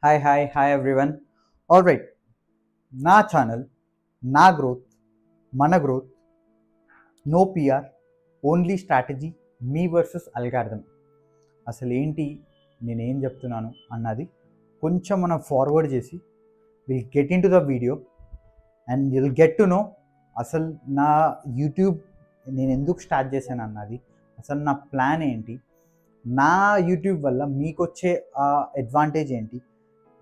Hi everyone. All right, నా channel, నా growth, మన growth, no PR, only strategy, me versus algorithm. అసలు ఏంటి, నేనేం చెప్తున్నాను అన్నది కొంచెం మనం ఫార్వర్డ్ చేసి will get in to the video and you'll get to know అసలు నా యూట్యూబ్ నేను ఎందుకు స్టార్ట్ చేశాను అన్నది, అసలు నా ప్లాన్ ఏంటి, నా యూట్యూబ్ వల్ల మీకు వచ్చే అడ్వాంటేజ్ ఏంటి,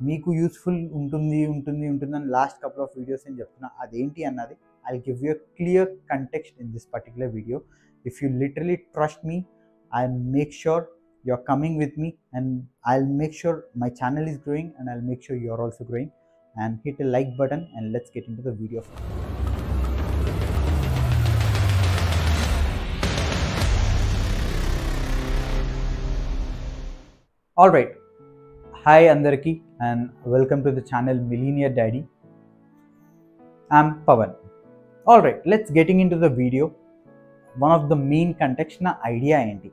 మీకు యూస్ఫుల్ ఉంటుంది అని లాస్ట్ కపుల్ ఆఫ్ వీడియోస్ నేను చెప్తున్నా. అదేంటి అన్నది I give you clear context in this particular video. If you literally trust me, I'll make sure you're coming with me and I'll make sure my channel is growing and I'll make sure you're also growing. And hit a like button and let's get into the video. All right. Hi Andarki and welcome to the channel Millionaire Daddy. I'm Pawan. All right, let's getting into the video. One of the main context na idea enti.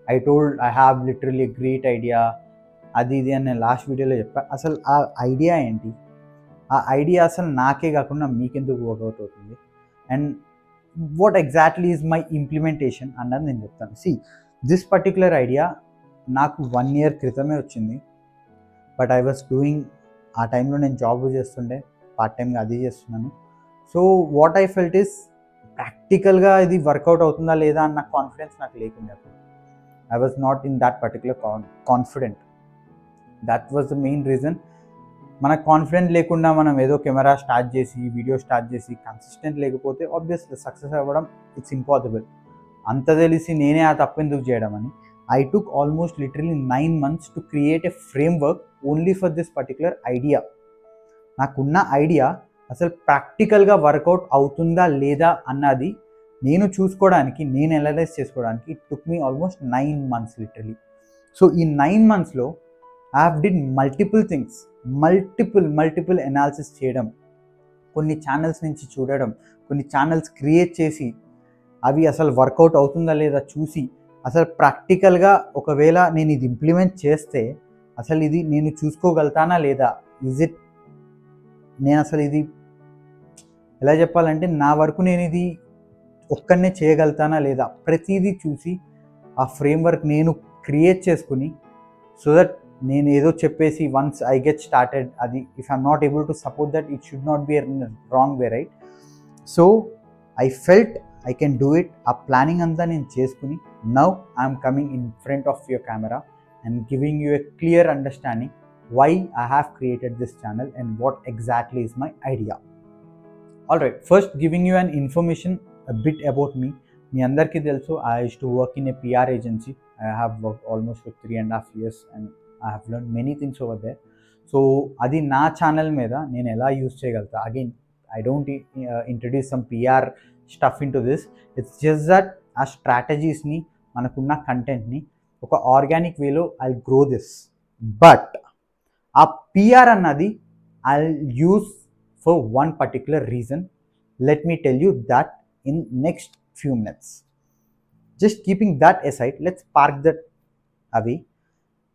I told I have literally a great idea. అది ఇది అని నేను last వీడియోలో చెప్పా. అసలు ఆ idea ఏంటి, ఆ ఐడియా అసలు నాకే కాకుండా మీకెందుకు వర్కౌట్ అవుతుంది and what exactly is my implementation అన్నది నేను చెప్తాను. దిస్ పర్టిక్యులర్ ఐడియా నాకు 1 year క్రితమే వచ్చింది. బట్ ఐ వాస్ డూయింగ్, ఆ టైంలో నేను జాబ్ చేస్తుండే, పార్ట్ టైమ్గా అది చేస్తున్నాను. So what I felt is ప్రాక్టికల్గా ఇది వర్కౌట్ అవుతుందా లేదా అన్న కాన్ఫిడెన్స్ నాకు లేకుండా. I was not in that particular confident. That was the main reason. మనకు కాన్ఫిడెంట్ లేకుండా మనం ఏదో కెమెరా స్టార్ట్ చేసి వీడియో స్టార్ట్ చేసి కన్సిస్టెంట్ లేకపోతే ఆబ్వియస్లీ సక్సెస్ అవ్వడం ఇట్స్ ఇంపాసిబుల్. అంత తెలిసి నేనే ఆ తప్పు ఎందుకు చేయడం అని I took almost literally 9 months to create a framework only for this particular idea. నాకున్న ఐడియా అసలు ప్రాక్టికల్గా వర్కౌట్ అవుతుందా లేదా అన్నది నేను చూసుకోవడానికి, నేను అనలైజ్ చేసుకోవడానికి it took me almost 9 months literally. So ఈ 9 monthsలో I have did multiple things, multiple analysis చేయడం, కొన్ని ఛానల్స్ నుంచి చూడడం, కొన్ని ఛానల్స్ క్రియేట్ చేసి అవి అసలు వర్కౌట్ అవుతుందా లేదా చూసి, అసలు ప్రాక్టికల్గా ఒకవేళ నేను ఇది ఇంప్లిమెంట్ చేస్తే అసలు ఇది నేను చూసుకోగలుగుతానా లేదా, నేను అసలు ఇది ఎలా చెప్పాలంటే నా వరకు నేను ఇది ఒక్కనే చేయగలుగుతానా లేదా, ప్రతిదీ చూసి ఆ ఫ్రేమ్వర్క్ నేను క్రియేట్ చేసుకుని, సో దట్ నేను ఏదో చెప్పేసి వన్స్ ఐ గెట్ స్టార్టెడ్ అది if I'm not able to support that it should not be wrong way, right? So I felt I can do it. ఆ ప్లానింగ్ అంతా నేను చేసుకుని now I'm coming in front of your camera and giving you a clear understanding why I have created this channel and what exactly is my idea. All right, first giving you an information bit about me. మీ అందరికీ తెలుసు I use to work in a PR agency. I have work almost for 3.5 years and I have learn many things over there. So అది నా channel మీద నేను ఎలా use చేయగలుగుతా. Again I don't introduce some PR stuff into this. It's just that ఆ స్ట్రాటజీస్ని, మనకున్న కంటెంట్ని ఒక ఆర్గానిక్ వేలో I'll grow this. బట్ ఆ PR అన్నది I'll use for one particular reason. Let me tell you that in next few minutes. Just keeping that aside, let's park that away.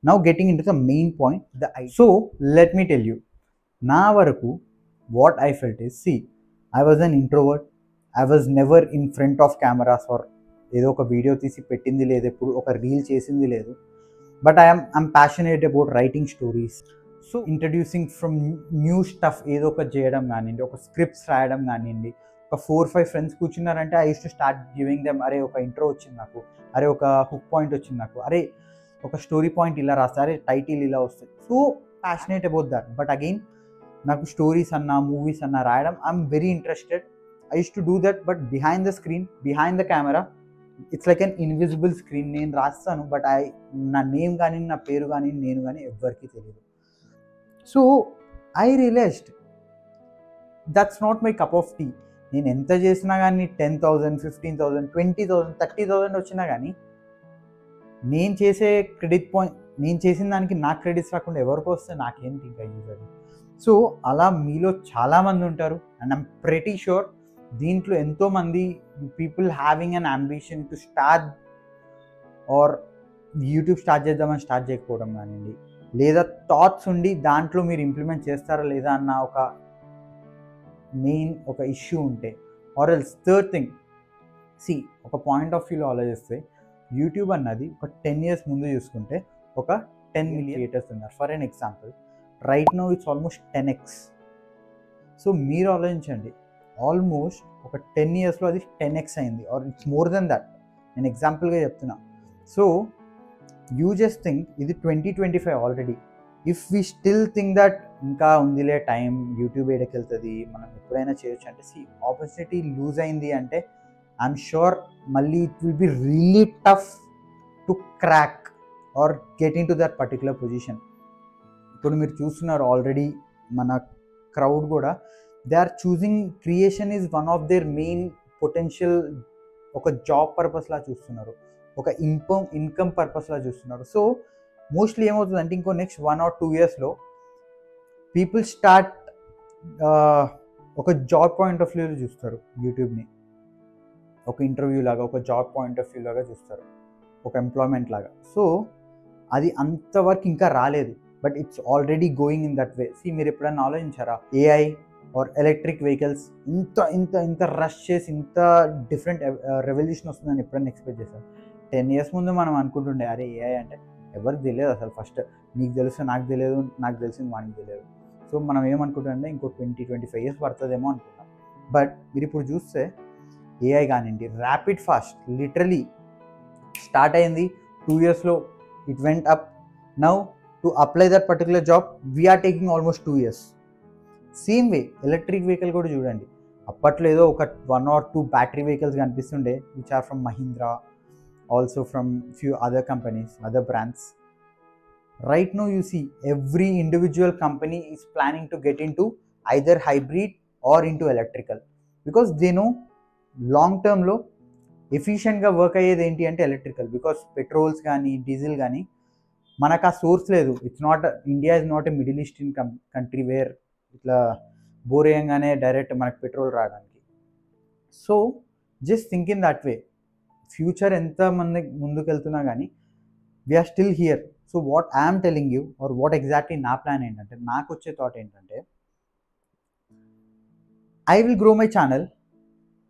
Now getting into the main point. So let me tell you, నా వరకు what I felt is, I was an introvert. I was never in front of cameras or ఏదో ఒక video తీసి పెట్టింది లేదు, ఎప్పుడు ఒక reel చేసింది లేదు. But I'm passionate about writing stories. So introducing from new stuff ఏదో ఒక చేయడం కానివ్వండి, ఒక స్క్రిప్ట్స్ రాయడం కానివ్వండి. ఒక 4-5 ఫ్రెండ్స్ కూర్చున్నారంటే I use to start giving them, అరే ఒక ఇంట్రో వచ్చింది నాకు, అరే ఒక హుక్ పాయింట్ వచ్చింది నాకు, అరే ఒక స్టోరీ పాయింట్ ఇలా రాస్తా, అరే టైటిల్ ఇలా వస్తుంది. So passionate about that. But again నాకు స్టోరీస్ అన్నా, మూవీస్ అన్నా రాయడం I'm very interested. I use to do that. But behind the screen, behind the camera it's like an invisible screen. నేను రాస్తాను బట్ నా నేమ్ కానీ, నా పేరు కానీ, నేను కానీ ఎవ్వరికీ తెలియదు. So I realised that's not my cup of tea. నేను ఎంత చేసినా కానీ 10,000, 15,000, 20,000, 30,000 వచ్చినా కానీ నేను చేసే నేను చేసిన దానికి నాకు క్రెడిట్స్ రాకుండా ఎవరికి వస్తే నాకేంటి ఇంకా యూజ్ అది. సో అలా మీలో చాలామంది ఉంటారు అండ్ ఐమ్ ప్రెటీ షూర్ దీంట్లో ఎంతోమంది people having an ambition to start or YouTube start చేద్దామని స్టార్ట్ చేయకపోవడం కానివ్వండి, లేదా థాట్స్ ఉండి దాంట్లో మీరు ఇంప్లిమెంట్ చేస్తారా లేదా అన్న ఒక మెయిన్ ఒక ఇష్యూ ఉంటే, ఆర్ ఎల్స్ థర్డ్ థింగ్, ఒక పాయింట్ ఆఫ్ వ్యూలో ఆలోచిస్తే యూట్యూబ్ అన్నది ఒక 10 years ముందు చూసుకుంటే ఒక 10 million క్రియేటర్స్ ఉన్నారు. For an example, right now it's almost 10x. So మీరు ఆలోచించండి, ఆల్మోస్ట్ ఒక 10 yearsలో అది 10x అయింది, or it's more than that. నేను ఎగ్జాంపుల్గా చెప్తున్నా. సో యూ జస్ట్ థింక్ ఇది 2025 already. If we still think that ఇంకా ఉందిలే టైం, యూట్యూబ్ ఏడకి వెళ్తుంది, మనం ఎప్పుడైనా చేయొచ్చు అంటే, ఆపర్చునిటీ లూజ్ అయింది అంటే ఐఎమ్ షూర్ మళ్ళీ it will be really tough to crack or get in to that particular position. ఇప్పుడు మీరు చూస్తున్నారు ఆల్రెడీ మన క్రౌడ్ కూడా, they are choosing creation is one of their main potential, ఒక జాబ్ పర్పస్లా చూస్తున్నారు, ఒక ఇన్కమ్ పర్పస్లా చూస్తున్నారు. సో మోస్ట్లీ ఏమవుతుందంటే ఇంకో నెక్స్ట్ 1 or 2 yearsలో పీపుల్ స్టార్ట్ ఒక జాబ్ పాయింట్ ఆఫ్ వ్యూలో చూస్తారు యూట్యూబ్ని, ఒక ఇంటర్వ్యూ లాగా, ఒక జాబ్ పాయింట్ ఆఫ్ వ్యూ లాగా చూస్తారు, ఒక ఎంప్లాయ్మెంట్ లాగా. సో అది అంతవరకు ఇంకా రాలేదు, but it's already going in that way. మీరు ఎప్పుడైనా ఆలోచించారా, ఏఐ ఆర్ ఎలక్ట్రిక్ వెహికల్స్ ఇంత ఇంత ఇంత రష్ చేసి ఇంత డిఫరెంట్ రెవల్యూషన్ వస్తుందని ఎప్పుడైనా ఎక్స్పెక్ట్ చేశారు? 10 years ముందు మనం అనుకుంటుండే, అరే ఏఐ అంటే ఎవరికి తెలియదు అసలు, ఫస్ట్ నీకు తెలుసు నాకు తెలియదు, నాకు తెలిసింది వానికి తెలియదు. సో మనం ఏమనుకుంటుంటే ఇంకో 20-25 years పడుతుందేమో అనుకుంటాం. బట్ మీరు ఇప్పుడు చూస్తే ఏఐ కానివ్వండి, ర్యాపిడ్ ఫాస్ట్ లిటరలీ స్టార్ట్ అయింది 2 yearsలో, it went up. Now to apply that particular job we're taking almost 2 years. Same way electric vehicle కూడా చూడండి, అప్పట్లో ఏదో ఒక 1 or 2 బ్యాటరీ వెహికల్స్ కనిపిస్తుండే, which are from Mahindra, also from few other companies, other brands. Right now you see every individual company is planning to get into either hybrid or into electrical, because they know long term lo efficient ga work ayyedi enti ante electrical, because petrols gaani diesel gaani manaka source ledu. It's not India is not a middle eastern country where itla bore ayangane direct manaku petrol radaniki. So just think in that way. Future ఎంత మంది ముందుకు వెళ్తున్నా కానీ we're still here. So what I'm telling you, or what exactly నా plan ఏంటంటే, నాకు వచ్చే thought ఏంటంటే, I will grow my channel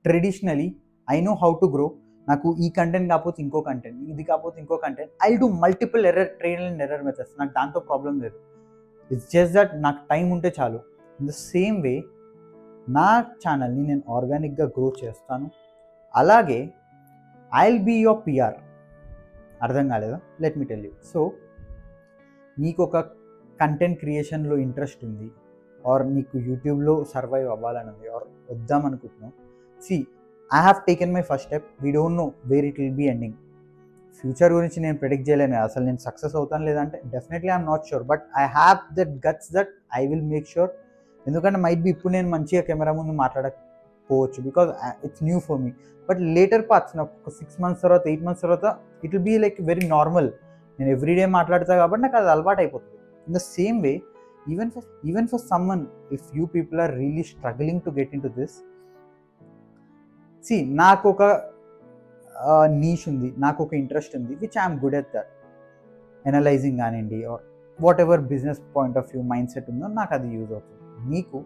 traditionally. I know how to grow. నాకు ఈ కంటెంట్ కాకపోతే ఇంకో కంటెంట్, ఇది కాకపోతే ఇంకో content, I do multiple trial and error methods. నాకు దాంతో ప్రాబ్లం లేదు. ఇట్స్ జస్ట్ దట్ నాకు టైం ఉంటే చాలు. ఇన్ ద సేమ్ వే నా ఛానల్ని నేను ఆర్గానిక్గా గ్రో చేస్తాను. అలాగే ఐల్ బీ యువర్ పిఆర్. అర్థం కాలేదా? Let me tell you. So నీకు ఒక కంటెంట్ క్రియేషన్లో ఇంట్రెస్ట్ ఉంది, ఆర్ నీకు యూట్యూబ్లో సర్వైవ్ అవ్వాలని ఉంది, ఆర్ వద్దామనుకుంటున్నావు. I have taken my first step. We don't know where it will be ending. Future గురించి నేను ప్రెడిక్ట్ చేయలేను, అసలు నేను సక్సెస్ అవుతాను లేదంటే definitely I'm not sure. But I have that guts that I will make sure. ఎందుకంటే might be ఇప్పుడు నేను మంచిగా కెమెరా ముందు మాట్లాడకపోవచ్చు, because it's new for me. But later parts నాకు ఒక 6 months తర్వాత 8 months తర్వాత it will be like very normal. నేను ఎవ్రీడే మాట్లాడతా కాబట్టి నాకు అది అలవాటు అయిపోతుంది. In the same way even for someone, if you people are really struggling to get in to this, నాకు ఒక నీష్ ఉంది, నాకు ఒక ఇంట్రెస్ట్ ఉంది, which I'm good at that. Analysing కానివ్వండి, or whatever business point of view mind set ఉందో నాకు అది యూజ్ అవుతుంది. మీకు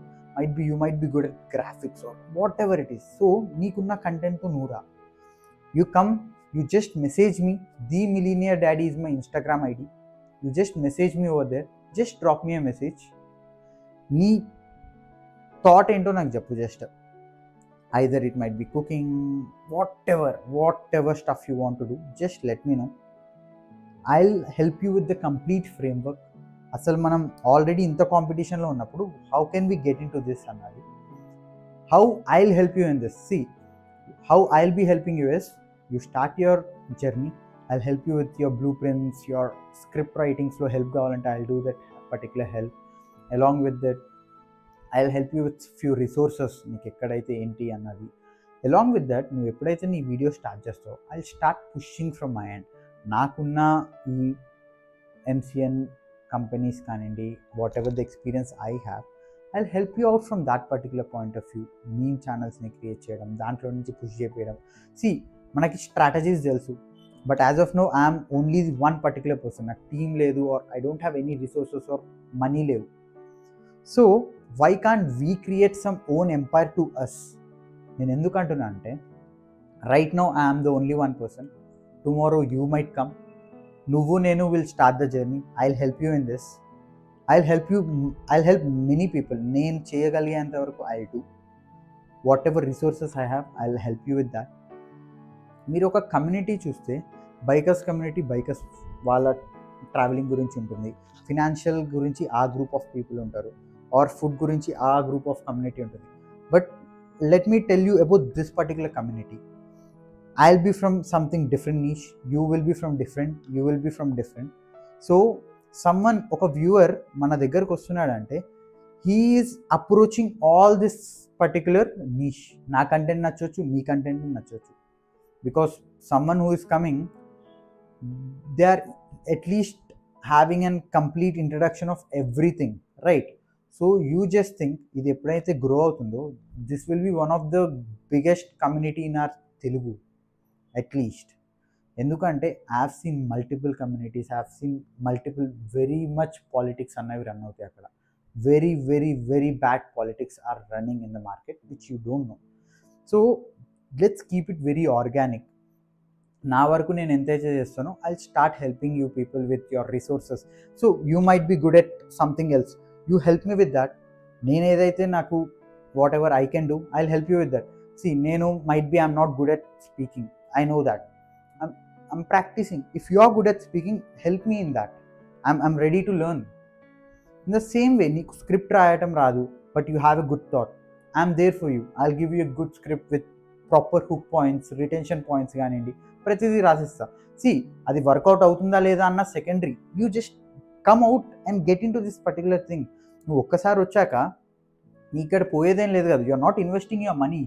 you might be good at graphics or whatever it is. So నీకున్న content నూరా, you come, you just message me. The Millionaire Daddy is my Instagram ID. You just message me over there. Just drop me a message. నీ thought ఏంటో నాకు చెప్పు. Just either it might be cooking, whatever stuff you want to do, just let me know. I'll help you with the complete framework. అసలు మనం already ఇంత కాంపిటీషన్లో ఉన్నప్పుడు how can we get in to this అన్నది, how I will help you in this. How I will be helping you is, you start your journey. I will help you with your blueprints, your script రైటింగ్స్లో help కావాలంటే I will do that particular help. Along with that I will help you with few resources, నీకు ఎక్కడైతే ఏంటి అన్నది. Along with that నువ్వు ఎప్పుడైతే నీ video start చేస్తావో I will start pushing from my end. నాకున్న ఈ MCN కంపెనీస్ కానివ్వండి, whatever the experience I have, I will help you out from that particular point of view. Meme ఛానల్స్ని create చేయడం, దాంట్లో నుంచి పుష్ చేయడం. మనకి స్ట్రాటజీస్ తెలుసు. But as of now I'm only one particular person. నాకు team లేదు, or I don't have any resources or money లేవు. So why can't we create some own empire to us? నేను ఎందుకు అంటున్నా అంటే, right now I'm the only one person. Tomorrow you might come. నువ్వు నేను will start the journey. I will help you in this. I will help many people. నేను చేయగలిగేంత వరకు I do. Whatever resources I have, I will help you with that. మీరు ఒక community చూస్తే, bikers community, bikers వాళ్ళ travelling గురించి ఉంటుంది, financial గురించి ఆ గ్రూప్ ఆఫ్ పీపుల్ ఉంటారు, ఆర్ ఫుడ్ గురించి ఆ గ్రూప్ ఆఫ్ కమ్యూనిటీ ఉంటుంది. But let me tell you about this particular community. I'll be from something different niche, you will be from different, you will be from different. So someone, ఒక viewer మన దగ్గరకు వస్తున్నాడంటే, he is approaching all this particular niche. నా content నచ్చొచ్చు, మీ content నచ్చొచ్చు. Because someone who is coming, they are at least having a complete introduction of everything, right? So you just think, ఇది ఎప్పుడైతే గ్రో అవుతుందో, this will be one of the biggest community in our Telugu, at least. ఎందుకంటే I have seen multiple communities, I have seen multiple very much politics అన్నవి run అవుతాయి అక్కడ. Very very very bad politics are running in the market which you don't know. So let's keep it very organic. నా వరకు నేను ఎంతైతే చేస్తానో, I start helping you people with your resources. So you might be good at something else, you help me with that. నేను ఏదైతే నాకు what ever I can do, I will help you with that. See, నేను might be I'm not good at speaking, I know that. I'm practicing. If you are good at speaking, help me in that. I'm ready to learn. In the same way, నీకు script రాయటం రాదు, but you have a good thought, I'm there for you. I'll give you a good script with proper hook points, retention points కానివ్వండి, ప్రతిదీ రాసిస్తా. See, అది work out అవుతుందా లేదా అన్న secondary. You just come out and get into this particular thing. నువ్వు ఒక్కసారి వచ్చాక నీ ఇక్కడ పోయేదేం లేదు కదా. You are not investing your money.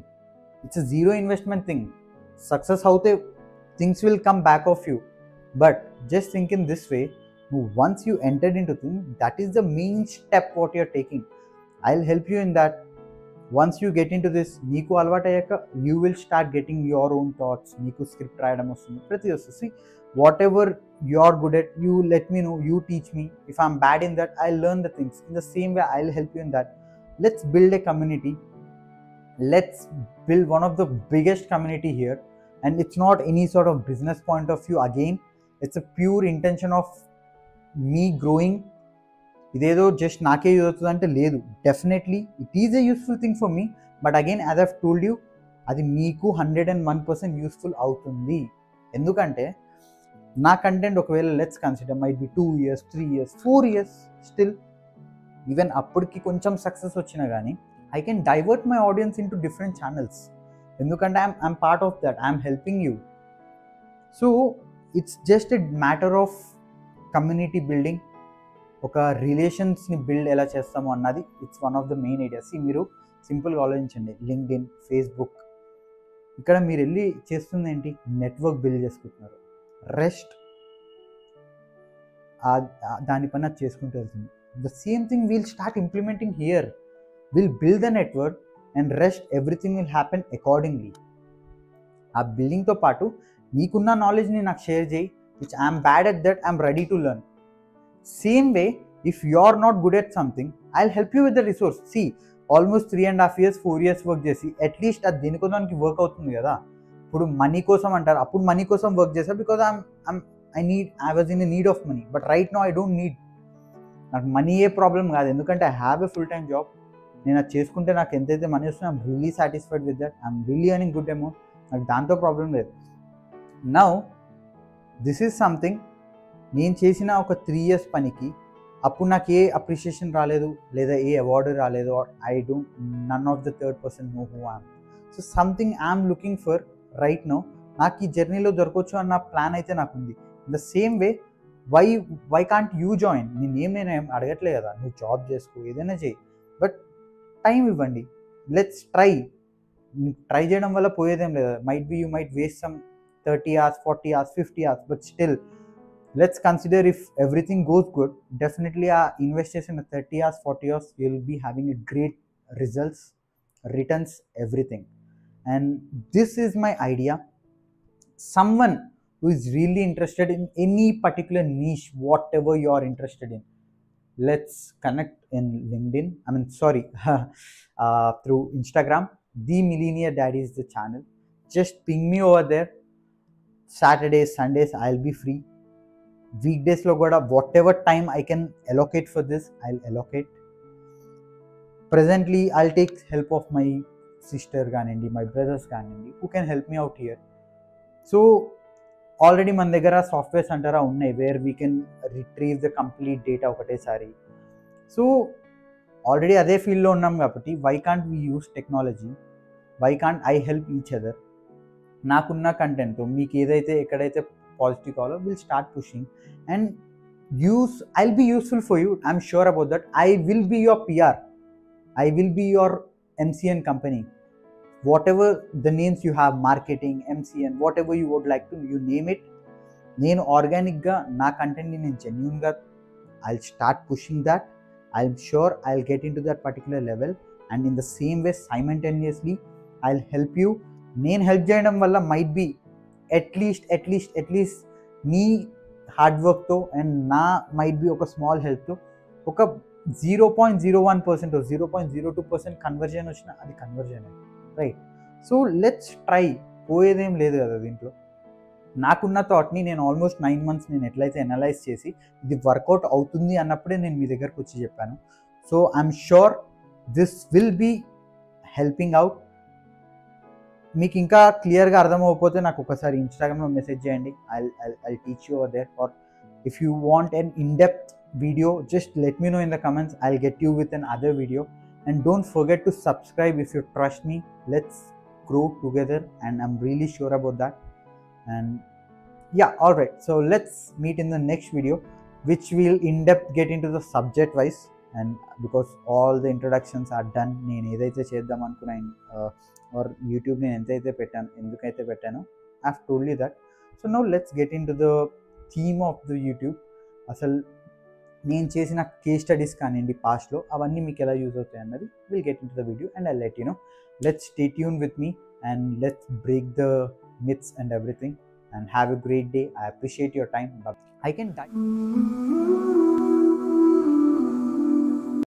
It's a zero investment thing. Success అవుతే things will come back of you. But just think in this way, once you entered into things, that is the main step what you are taking. I'll help you in that. Once you get into this, నీకు అలవాటయ్యాక you will start getting your own thoughts. నీకు script రాయడం వస్తుంది, ప్రతి వస్తుంది. See, whatever you are good at, you let me know, you teach me. If I'm bad in that, I'll learn the things. In the same way, I'll help you in that. Let's build a community. Let's build one of the biggest community here. And it's not any sort of business point of view again. It's a pure intention of me growing. ఇదేదో just నాకే use అవుతుంది అంటే లేదు. Definitely it is a useful thing for me. But again, as I've told you, అది మీకు 101% useful అవుతుంది. ఎందుకంటే నా కంటెంట్ ఒకవేళ let's consider might be 2 years, 3 years, 4 years, still even అప్పటికి కొంచెం సక్సెస్ వచ్చినా కానీ I can divert my audience into different channels. ఎందుకంటే I'm part of that. I'm helping you. So it's just a matter of community building. ఒక రిలేషన్స్ని build ఎలా చేస్తామో అన్నది it's one of the main ideas. మీరు సింపుల్గా ఆలోచించండి. లింక్డ్ఇన్, ఫేస్బుక్, ఇక్కడ మీరు వెళ్ళి చేస్తుంది ఏంటి? నెట్వర్క్ బిల్డ్ చేసుకుంటున్నారు. రెస్ట్ దానిపైన చేసుకుంటూ వెళ్తుంది. The same thing we'll start implementing here. We'll build the network and rest everything will happen accordingly. ఆ బిల్డింగ్తో పాటు నీకున్న నాలెడ్జ్ని నాకు షేర్ చేయి. Which I'm bad at that, I'm ready to learn. Same way, if you are not good at something, I will help you with the resource. See, almost 3.5 years, 4 years work చేసి at least అది దేనికోదానికి work అవుతుంది కదా. ఇప్పుడు money కోసం అంటారు, అప్పుడు money కోసం వర్క్ చేశారు because I was in need of money. But right now I don't need. నాకు మనీ ఏ ప్రాబ్లం కాదు, ఎందుకంటే I have a full time job. నేను అది చేసుకుంటే నాకు ఎంతైతే మనీ వస్తుందో I'm really satisfied with that. I'm really earning good amount. నాకు దాంతో ప్రాబ్లం లేదు. నౌ దిస్ ఈజ్ సంథింగ్, నేను చేసిన ఒక 3 years పనికి అప్పుడు నాకు ఏ అప్రిషియేషన్ రాలేదు, లేదా ఏ అవార్డు రాలేదు, or I don't, none of the third person know who I'm. So something I'm looking for right now. నాకు ఈ జర్నీలో దొరకవచ్చు అన్న ప్లాన్ అయితే నాకు ఉంది. In the same way, why can't you join? నేనేం అడగట్లే కదా, నువ్వు జాబ్ చేసుకో, ఏదైనా చేయి, బట్ టైం ఇవ్వండి. లెట్స్ ట్రై చేయడం వల్ల పోయేదేం లేదు. Might be you might waste some 30 hours, 40 hours, 50 hours, but still let's consider if everything goes good, definitely invest in 30 hours, 40 hours, you'll be having a great results, returns, everything. And this is my idea. Someone who is really interested in any particular niche, whatever you are interested in. Let's connect in LinkedIn. I mean, sorry, through Instagram. The Millionaire Daddy is the channel. Just ping me over there. Saturdays, Sundays, I'll be free. Weekdays lo kuda whatever time I can allocate for this, I'll allocate. Presently, I'll take help of my sister ganandi, my brothers ganandi, who can help me out here. So already మన దగ్గర softwares అంటారా ఉన్నాయి, where we can retrieve the complete data ఒకటేసారి. So already అదే ఫీల్డ్లో ఉన్నాం కాబట్టి why can't we use technology, why can't I help each other. నాకున్న కంటెంట్తో మీకు ఏదైతే ఎక్కడైతే పాజిటివ్ కావాలో will start pushing and I'll be useful for you. I'm sure about that. I will be your PR, I will be your MCN company. Whatever the names you have, marketing, MCN, whatever you would like to, you name it. నేను ఆర్గానిక్గా నా కంటెంట్ని నేను జెన్యూన్గా I'll start pushing that. I'm sure I'll get into that particular level, and in the same way simultaneously I'll help you. నేను help చేయడం వల్ల might be at least మీ హార్డ్ వర్క్తో అండ్ నా మైట్ బి ఒక స్మాల్ హెల్ప్తో ఒక 0.01% 0.02% కన్వర్జన్ వచ్చినా అది conversion right. So let's try, పోయేదేం లేదు కదా దీంట్లో. నాకున్న థాట్ని నేను ఆల్మోస్ట్ 9 months నేను ఎట్లయితే అనలైజ్ చేసి ఇది వర్కౌట్ అవుతుంది అన్నప్పుడే నేను మీ దగ్గరకు వచ్చి చెప్పాను. So I'm sure this will be helping out. మీకు ఇంకా క్లియర్గా అర్థమవకపోతే నాకు ఒకసారి ఇన్స్టాగ్రామ్లో మెసేజ్ చేయండి. I teach you over there. Or if you want an in-depth video, just let me know in the comments. I'll get you with another video, and don't forget to subscribe if you trust me. Let's grow together, and I'm really sure about that. And yeah, all right, so let's meet in the next video, which will in depth get into the subject wise. And because all the introductions are done, నేను ఏదైతే చేద్దాం అనుకున్నాను or YouTube నేను ఎంతైతే పెట్టాను, ఎందుకైతే పెట్టానో I've told you that. So now let's get into the theme of the YouTube. అసలు నేను చేసిన కేస్ స్టడీస్ కానివ్వండి పాస్ట్లో, అవన్నీ మీకు ఎలా యూజ్ అవుతాయి అన్నది will get in to the video and I let you know. Let's stay tune with me and let's break the myths and everything, and have a great day. I appreciate your time. I can die.